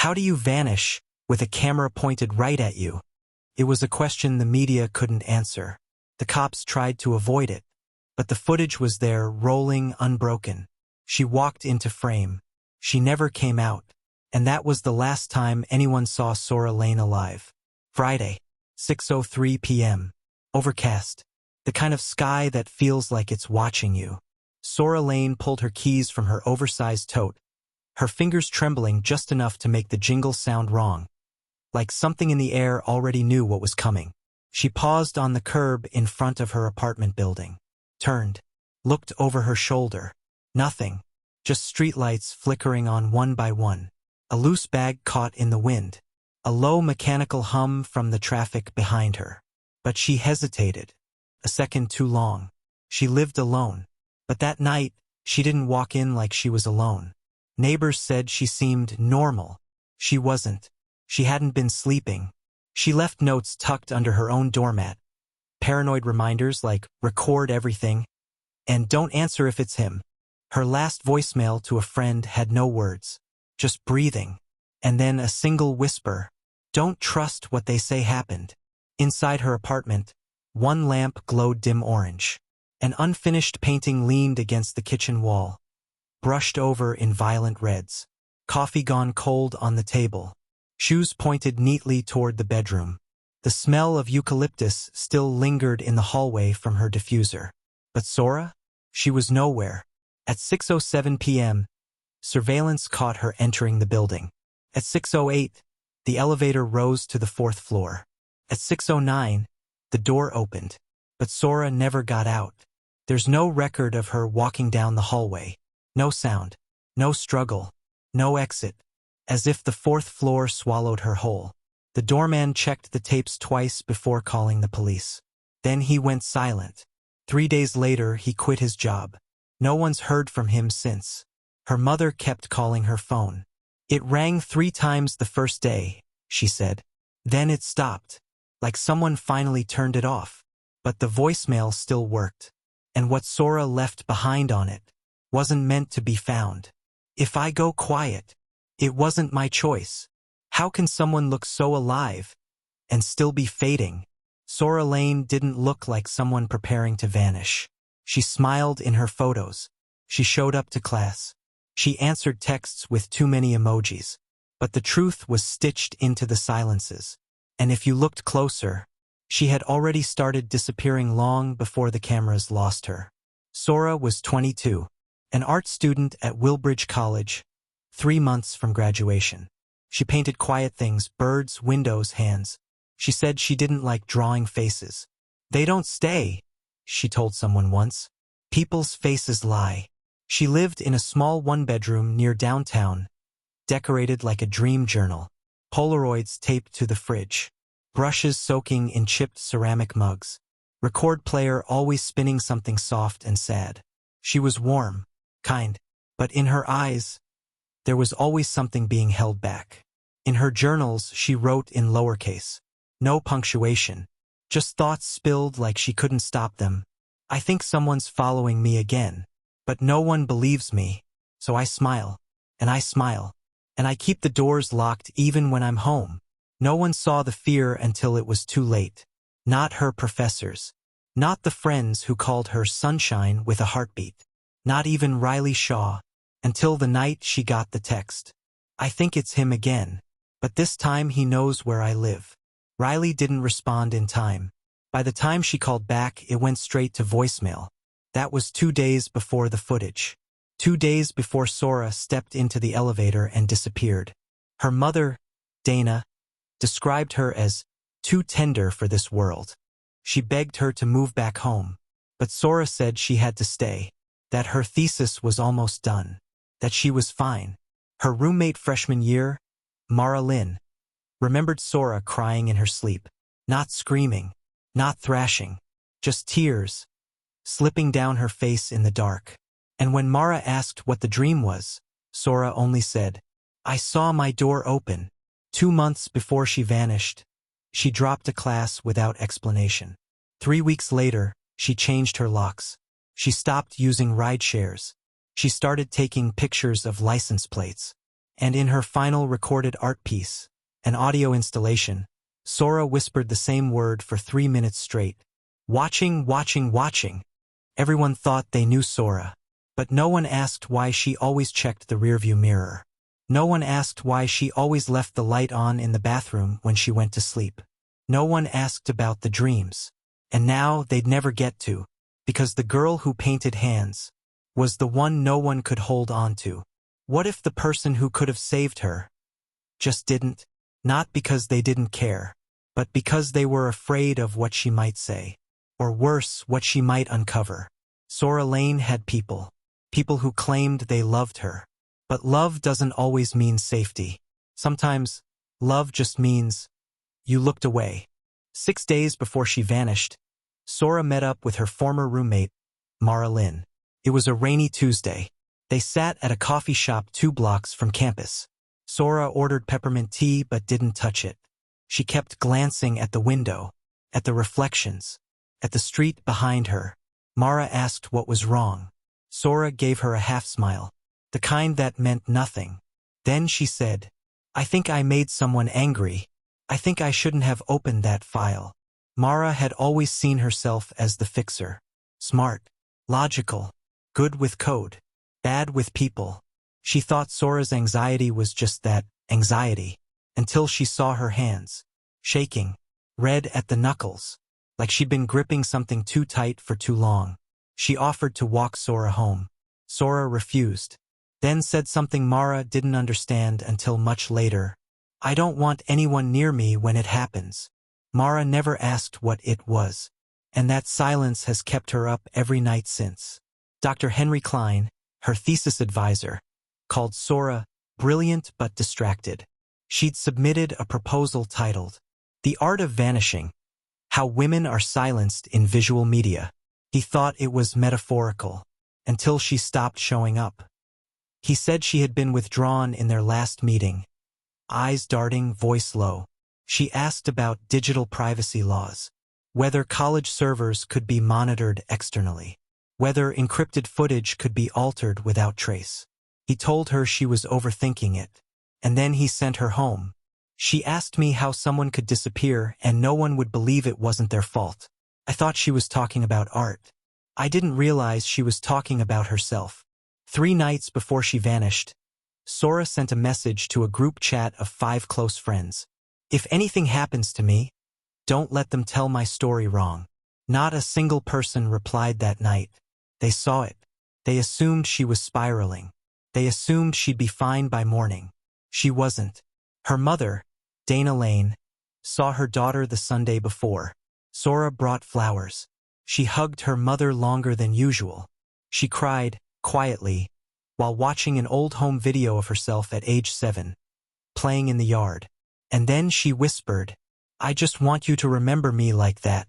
How do you vanish with a camera pointed right at you? It was a question the media couldn't answer. The cops tried to avoid it, but the footage was there, rolling unbroken. She walked into frame. She never came out, and that was the last time anyone saw Sora Laine alive. Friday, 6:03 p.m. Overcast. The kind of sky that feels like it's watching you. Sora Laine pulled her keys from her oversized tote, her fingers trembling just enough to make the jingle sound wrong, like something in the air already knew what was coming. She paused on the curb in front of her apartment building, turned, looked over her shoulder. Nothing, just streetlights flickering on one by one. A loose bag caught in the wind, a low mechanical hum from the traffic behind her. But she hesitated. A second too long. She lived alone. But that night, she didn't walk in like she was alone. Neighbors said she seemed normal. She wasn't. She hadn't been sleeping. She left notes tucked under her own doormat. Paranoid reminders like, record everything, and don't answer if it's him. Her last voicemail to a friend had no words, just breathing. And then a single whisper, don't trust what they say happened. Inside her apartment, one lamp glowed dim orange. An unfinished painting leaned against the kitchen wall, brushed over in violent reds. Coffee gone cold on the table. Shoes pointed neatly toward the bedroom. The smell of eucalyptus still lingered in the hallway from her diffuser. But Sora? She was nowhere. At 6:07 p.m., surveillance caught her entering the building. At 6:08, the elevator rose to the 4th floor. At 6:09, the door opened, but Sora never got out. There's no record of her walking down the hallway. No sound, no struggle, no exit. As if the 4th floor swallowed her whole. The doorman checked the tapes twice before calling the police. Then he went silent. 3 days later, he quit his job. No one's heard from him since. Her mother kept calling her phone. It rang 3 times the first day, she said. Then it stopped, like someone finally turned it off. But the voicemail still worked. And what Sora left behind on it wasn't meant to be found. If I go quiet, it wasn't my choice. How can someone look so alive and still be fading? Sora Laine didn't look like someone preparing to vanish. She smiled in her photos. She showed up to class. She answered texts with too many emojis. But the truth was stitched into the silences. And if you looked closer, she had already started disappearing long before the cameras lost her. Sora was 22, an art student at Wilbridge College, 3 months from graduation. She painted quiet things, birds, windows, hands. She said she didn't like drawing faces. They don't stay, she told someone once. People's faces lie. She lived in a small one-bedroom near downtown, decorated like a dream journal. Polaroids taped to the fridge. Brushes soaking in chipped ceramic mugs. Record player always spinning something soft and sad. She was warm, kind, but in her eyes, there was always something being held back. In her journals, she wrote in lowercase. No punctuation. Just thoughts spilled like she couldn't stop them. I think someone's following me again. But no one believes me. So I smile. And I smile. And I keep the doors locked even when I'm home. No one saw the fear until it was too late. Not her professors. Not the friends who called her sunshine with a heartbeat. Not even Riley Shaw. Until the night she got the text. I think it's him again. But this time he knows where I live. Riley didn't respond in time. By the time she called back, it went straight to voicemail. That was 2 days before the footage. 2 days before Sora stepped into the elevator and disappeared. Her mother, Dana, described her as too tender for this world. She begged her to move back home. But Sora said she had to stay. That her thesis was almost done. That she was fine. Her roommate freshman year, Mara Lynn, remembered Sora crying in her sleep. Not screaming. Not thrashing. Just tears slipping down her face in the dark. And when Mara asked what the dream was, Sora only said, I saw my door open. 2 months before she vanished, she dropped a class without explanation. 3 weeks later, she changed her locks. She stopped using ride shares. She started taking pictures of license plates. And in her final recorded art piece, an audio installation, Sora whispered the same word for 3 minutes straight. Watching, watching, watching. Everyone thought they knew Sora, but no one asked why she always checked the rearview mirror. No one asked why she always left the light on in the bathroom when she went to sleep. No one asked about the dreams. And now they'd never get to, because the girl who painted hands was the one no one could hold on to. What if the person who could have saved her just didn't? Not because they didn't care, but because they were afraid of what she might say. Or worse, what she might uncover. Sora Laine had people who claimed they loved her. But love doesn't always mean safety. Sometimes, love just means you looked away. 6 days before she vanished, Sora met up with her former roommate, Sora Laine. It was a rainy Tuesday. They sat at a coffee shop 2 blocks from campus. Sora ordered peppermint tea but didn't touch it. She kept glancing at the window, at the reflections, at the street behind her. Mara asked what was wrong. Sora gave her a half-smile, the kind that meant nothing. Then she said, "I think I made someone angry. I think I shouldn't have opened that file." Mara had always seen herself as the fixer. Smart, logical, good with code, bad with people. She thought Sora's anxiety was just that, anxiety, until she saw her hands, shaking, red at the knuckles, like she'd been gripping something too tight for too long. She offered to walk Sora home. Sora refused, then said something Mara didn't understand until much later. "I don't want anyone near me when it happens." Mara never asked what it was, and that silence has kept her up every night since. Dr. Henry Klein, her thesis advisor, called Sora brilliant but distracted. She'd submitted a proposal titled, "The Art of Vanishing: How Women Are Silenced in Visual Media." He thought it was metaphorical, until she stopped showing up. He said she had been withdrawn in their last meeting. Eyes darting, voice low. She asked about digital privacy laws, whether college servers could be monitored externally, whether encrypted footage could be altered without trace. He told her she was overthinking it, and then he sent her home. "She asked me how someone could disappear and no one would believe it wasn't their fault. I thought she was talking about art. I didn't realize she was talking about herself." 3 nights before she vanished, Sora sent a message to a group chat of 5 close friends. "If anything happens to me, don't let them tell my story wrong." Not a single person replied that night. They saw it. They assumed she was spiraling. They assumed she'd be fine by morning. She wasn't. Her mother, Dana Laine, saw her daughter the Sunday before. Sora brought flowers. She hugged her mother longer than usual. She cried, quietly, while watching an old home video of herself at age 7, playing in the yard. And then she whispered, "I just want you to remember me like that."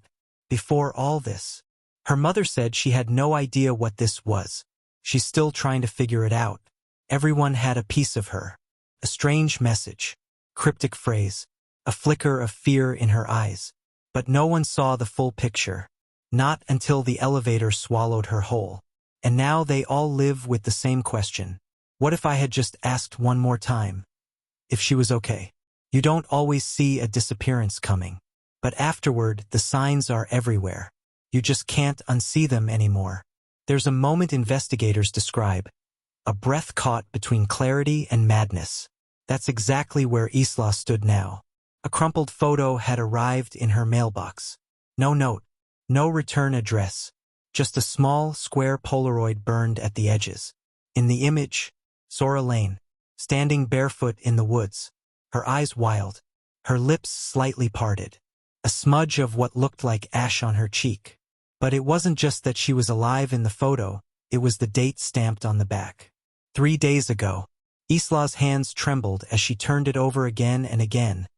Before all this, her mother said she had no idea what this was. She's still trying to figure it out. Everyone had a piece of her. A strange message, cryptic phrase, a flicker of fear in her eyes. But no one saw the full picture. Not until the elevator swallowed her whole. And now they all live with the same question. What if I had just asked one more time? If she was okay. You don't always see a disappearance coming. But afterward, the signs are everywhere. You just can't unsee them anymore. There's a moment investigators describe. A breath caught between clarity and madness. That's exactly where Isla stood now. A crumpled photo had arrived in her mailbox. No note, no return address, just a small, square Polaroid burned at the edges. In the image, Sora Laine, standing barefoot in the woods, her eyes wild, her lips slightly parted, a smudge of what looked like ash on her cheek. But it wasn't just that she was alive in the photo, it was the date stamped on the back. 3 days ago. Isla's hands trembled as she turned it over again and again,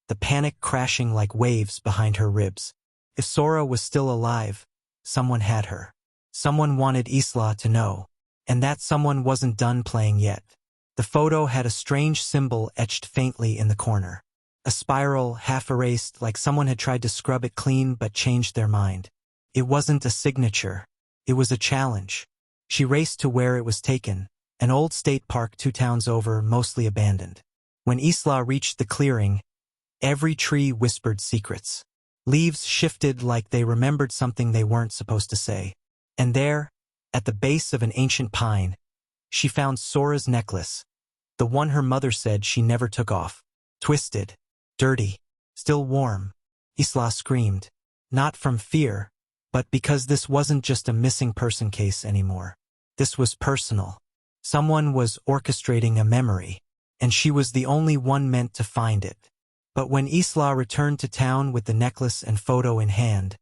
the panic crashing like waves behind her ribs. If Sora was still alive, someone had her. Someone wanted Isla to know. And that someone wasn't done playing yet. The photo had a strange symbol etched faintly in the corner. A spiral, half erased, like someone had tried to scrub it clean but changed their mind. It wasn't a signature. It was a challenge. She raced to where it was taken, An old state park 2 towns over, mostly abandoned. When Isla reached the clearing, every tree whispered secrets. Leaves shifted like they remembered something they weren't supposed to say. And there, at the base of an ancient pine, she found Sora's necklace, the one her mother said she never took off. Twisted, dirty, still warm. Isla screamed, not from fear, but because this wasn't just a missing person case anymore. This was personal. Someone was orchestrating a memory, and she was the only one meant to find it. But when Isla returned to town with the necklace and photo in hand,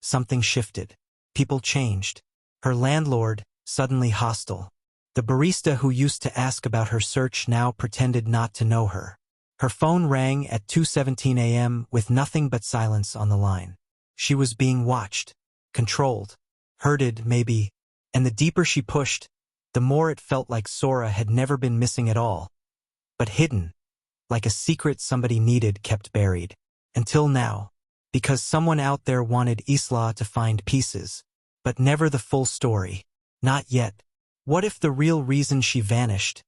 something shifted. People changed. Her landlord, suddenly hostile. The barista who used to ask about her search now pretended not to know her. Her phone rang at 2:17 a.m. with nothing but silence on the line. She was being watched, controlled, herded maybe, and the deeper she pushed, the more it felt like Sora had never been missing at all, but hidden, like a secret somebody needed kept buried. Until now, because someone out there wanted Isla to find pieces, but never the full story. Not yet. What if the real reason she vanished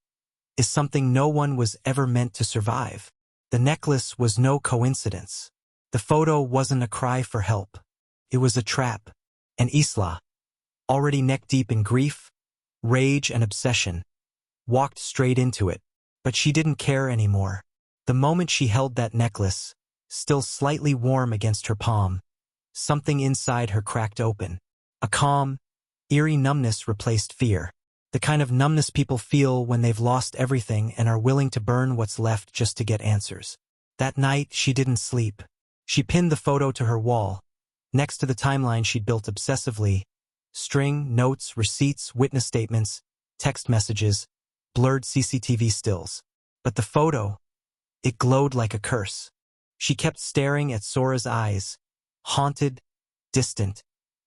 is something no one was ever meant to survive? The necklace was no coincidence. The photo wasn't a cry for help. It was a trap. And Isla, already neck-deep in grief, rage and obsession, walked straight into it. But she didn't care anymore. The moment she held that necklace, still slightly warm against her palm, something inside her cracked open. A calm, eerie numbness replaced fear. The kind of numbness people feel when they've lost everything and are willing to burn what's left just to get answers. That night, she didn't sleep. She pinned the photo to her wall, next to the timeline she'd built obsessively. String, notes, receipts, witness statements, text messages, blurred CCTV stills. But the photo, it glowed like a curse. She kept staring at Sora's eyes, haunted, distant,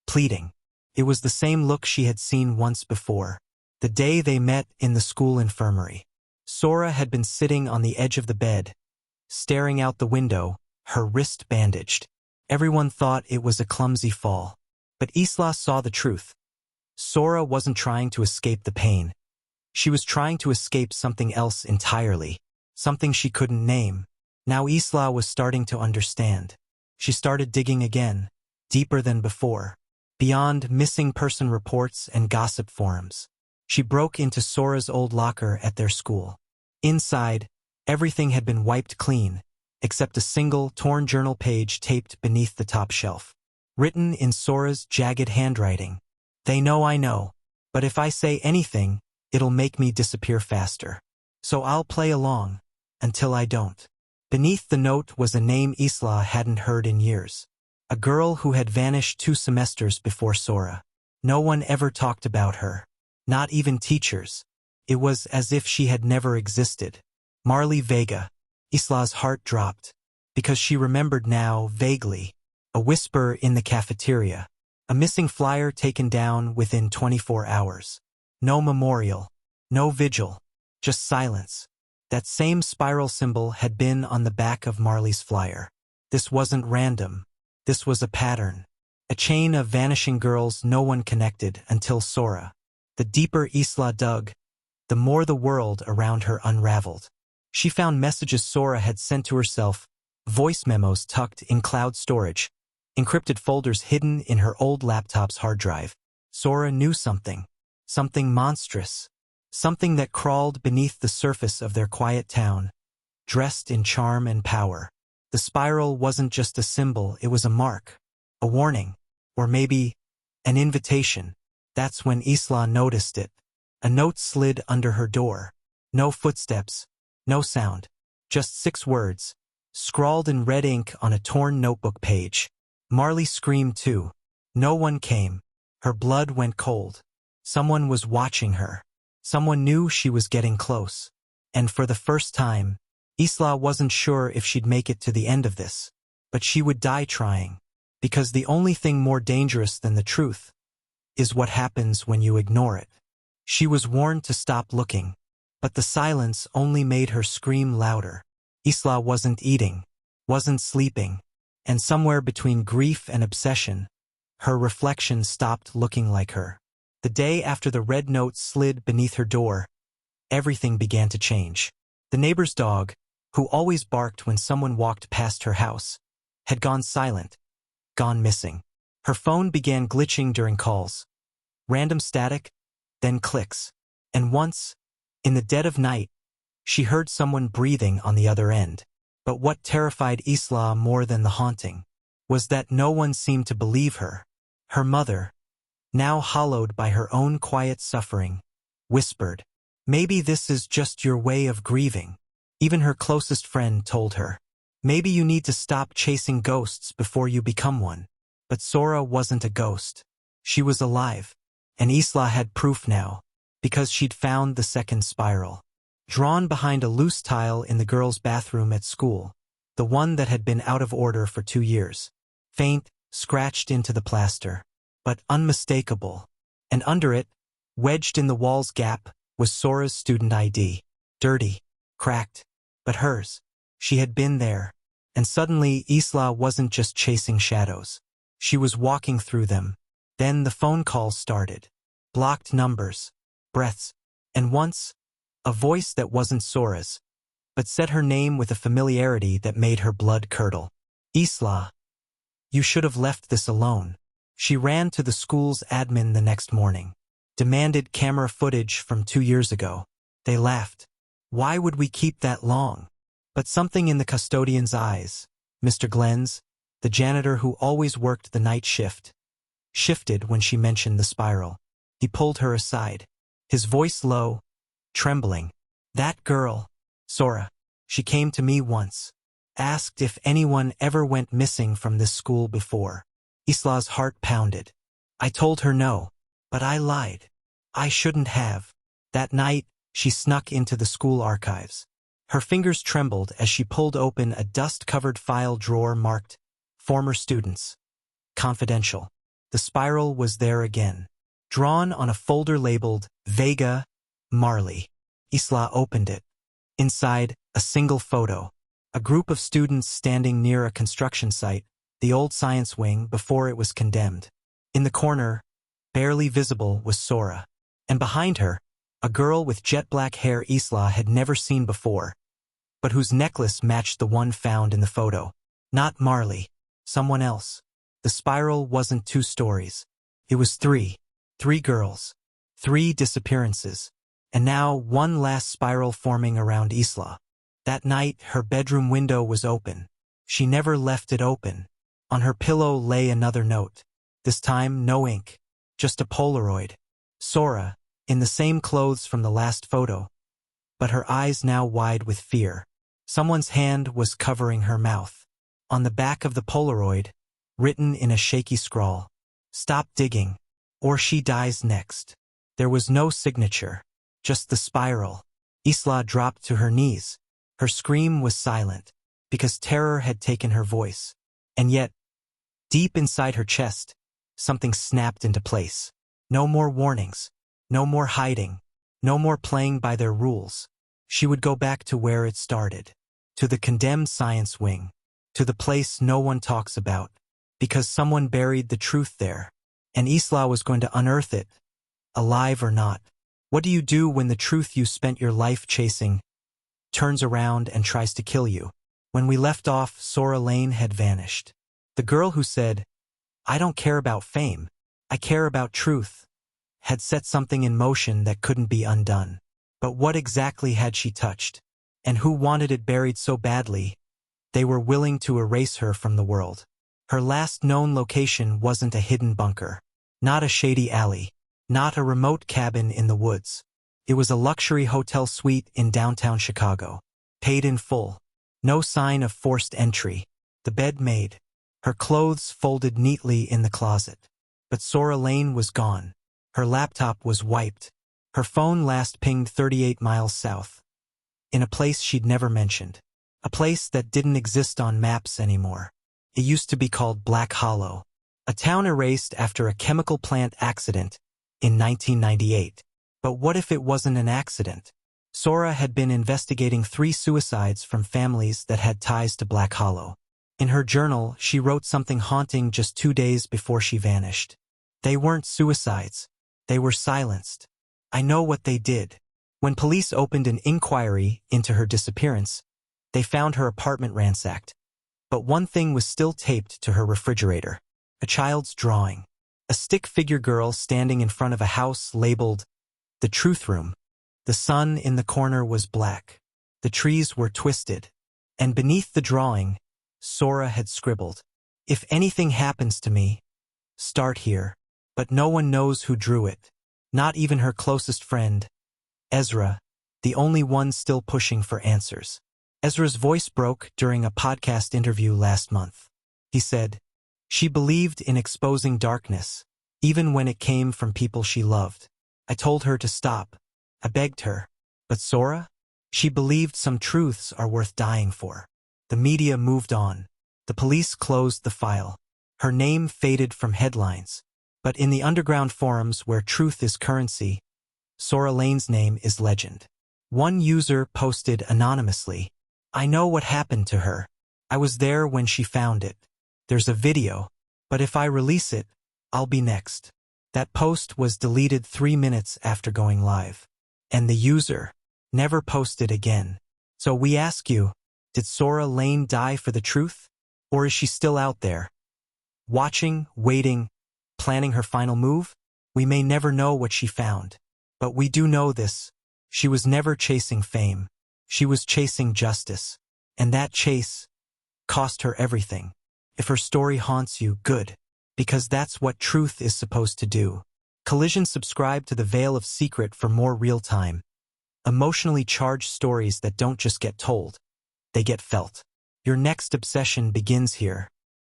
pleading. It was the same look she had seen once before, the day they met in the school infirmary. Sora had been sitting on the edge of the bed, staring out the window, her wrist bandaged. Everyone thought it was a clumsy fall. But Isla saw the truth. Sora wasn't trying to escape the pain. She was trying to escape something else entirely, something she couldn't name. Now Isla was starting to understand. She started digging again, deeper than before, beyond missing person reports and gossip forums. She broke into Sora's old locker at their school. Inside, everything had been wiped clean, except a single, torn journal page taped beneath the top shelf. Written in Sora's jagged handwriting. They know I know, but if I say anything, it'll make me disappear faster. So I'll play along, until I don't. Beneath the note was a name Isla hadn't heard in years. A girl who had vanished 2 semesters before Sora. No one ever talked about her. Not even teachers. It was as if she had never existed. Marley Vega. Isla's heart dropped, because she remembered now, vaguely, a whisper in the cafeteria. A missing flyer taken down within 24 hours. No memorial. No vigil. Just silence. That same spiral symbol had been on the back of Marley's flyer. This wasn't random. This was a pattern. A chain of vanishing girls no one connected until Sora. The deeper Isla dug, the more the world around her unraveled. She found messages Sora had sent to herself, voice memos tucked in cloud storage, encrypted folders hidden in her old laptop's hard drive. Sora knew something. Something monstrous. Something that crawled beneath the surface of their quiet town, dressed in charm and power. The spiral wasn't just a symbol, it was a mark, a warning, or maybe an invitation. That's when Isla noticed it. A note slid under her door. No footsteps, no sound, just 6 words, scrawled in red ink on a torn notebook page. Marley screamed too. No one came. Her blood went cold. Someone was watching her. Someone knew she was getting close. And for the first time, Isla wasn't sure if she'd make it to the end of this. But she would die trying. Because the only thing more dangerous than the truth is what happens when you ignore it. She was warned to stop looking. But the silence only made her scream louder. Isla wasn't eating, wasn't sleeping, and somewhere between grief and obsession, her reflection stopped looking like her. The day after the red note slid beneath her door, everything began to change. The neighbor's dog, who always barked when someone walked past her house, had gone silent, gone missing. Her phone began glitching during calls. Random static, then clicks. And once, in the dead of night, she heard someone breathing on the other end. But what terrified Isla more than the haunting was that no one seemed to believe her. Her mother, now hollowed by her own quiet suffering, whispered, "Maybe this is just your way of grieving." Even her closest friend told her, "Maybe you need to stop chasing ghosts before you become one." But Sora wasn't a ghost. She was alive. And Isla had proof now, because she'd found the second spiral, drawn behind a loose tile in the girls' bathroom at school, the one that had been out of order for 2 years. Faint, scratched into the plaster, but unmistakable. And under it, wedged in the wall's gap, was Sora's student ID. Dirty, cracked, but hers. She had been there. And suddenly Isla wasn't just chasing shadows. She was walking through them. Then the phone calls started. Blocked numbers, breaths, and once, a voice that wasn't Sora's, but said her name with a familiarity that made her blood curdle. "Isla, you should have left this alone." She ran to the school's admin the next morning, demanded camera footage from 2 years ago. They laughed. Why would we keep that long? But something in the custodian's eyes, Mr. Glenn's, the janitor who always worked the night shift, shifted when she mentioned the spiral. He pulled her aside, his voice low, trembling. "That girl, Sora, she came to me once, asked if anyone ever went missing from this school before." Isla's heart pounded. "I told her no, but I lied. I shouldn't have." That night, she snuck into the school archives. Her fingers trembled as she pulled open a dust-covered file drawer marked, "Former Students. Confidential." The spiral was there again, drawn on a folder labeled Vega Marley. Isla opened it. Inside, a single photo. A group of students standing near a construction site, the old science wing before it was condemned. In the corner, barely visible, was Sora. And behind her, a girl with jet-black hair Isla had never seen before, but whose necklace matched the one found in the photo. Not Marley, someone else. The spiral wasn't 2 stories. It was 3. 3 girls. 3 disappearances. And now one last spiral forming around Isla. That night, her bedroom window was open. She never left it open. On her pillow lay another note. This time, no ink. Just a Polaroid. Sora, in the same clothes from the last photo, but her eyes now wide with fear. Someone's hand was covering her mouth. On the back of the Polaroid, written in a shaky scrawl, "Stop digging, or she dies next." There was no signature, just the spiral. Isla dropped to her knees. Her scream was silent, because terror had taken her voice. And yet, deep inside her chest, something snapped into place. No more warnings, no more hiding, no more playing by their rules. She would go back to where it started, to the condemned science wing, to the place no one talks about, because someone buried the truth there, and Isla was going to unearth it, alive or not. What do you do when the truth you spent your life chasing turns around and tries to kill you? When we left off, Sora Laine had vanished. The girl who said, "I don't care about fame, I care about truth," had set something in motion that couldn't be undone. But what exactly had she touched? And who wanted it buried so badly they were willing to erase her from the world? Her last known location wasn't a hidden bunker, not a shady alley, not a remote cabin in the woods. It was a luxury hotel suite in downtown Chicago, paid in full. No sign of forced entry. The bed made, her clothes folded neatly in the closet. But Sora Laine was gone. Her laptop was wiped. Her phone last pinged 38 miles south, in a place she'd never mentioned. A place that didn't exist on maps anymore. It used to be called Black Hollow, a town erased after a chemical plant accident in 1998. But what if it wasn't an accident? Sora had been investigating 3 suicides from families that had ties to Black Hollow. In her journal, she wrote something haunting just 2 days before she vanished. They weren't suicides. They were silenced. I know what they did. When police opened an inquiry into her disappearance, they found her apartment ransacked. But one thing was still taped to her refrigerator: a child's drawing. A stick figure girl standing in front of a house labeled the Truth Room. The sun in the corner was black. The trees were twisted. And beneath the drawing, Sora had scribbled, "If anything happens to me, start here." But no one knows who drew it. Not even her closest friend, Ezra, the only one still pushing for answers. Ezra's voice broke during a podcast interview last month. He said, "She believed in exposing darkness, even when it came from people she loved. I told her to stop. I begged her. But Sora? She believed some truths are worth dying for." The media moved on. The police closed the file. Her name faded from headlines. But in the underground forums where truth is currency, Sora Laine's name is legend. One user posted anonymously, "I know what happened to her. I was there when she found it. There's a video, but if I release it, I'll be next." That post was deleted 3 minutes after going live. And the user never posted again. So we ask you, did Sora Laine die for the truth? Or is she still out there, watching, waiting, planning her final move? We may never know what she found. But we do know this: she was never chasing fame. She was chasing justice. And that chase cost her everything. If her story haunts you, good. Because that's what truth is supposed to do. Collision. Subscribe to the Veil of Secret for more real-time, emotionally charged stories that don't just get told, they get felt. Your next obsession begins here.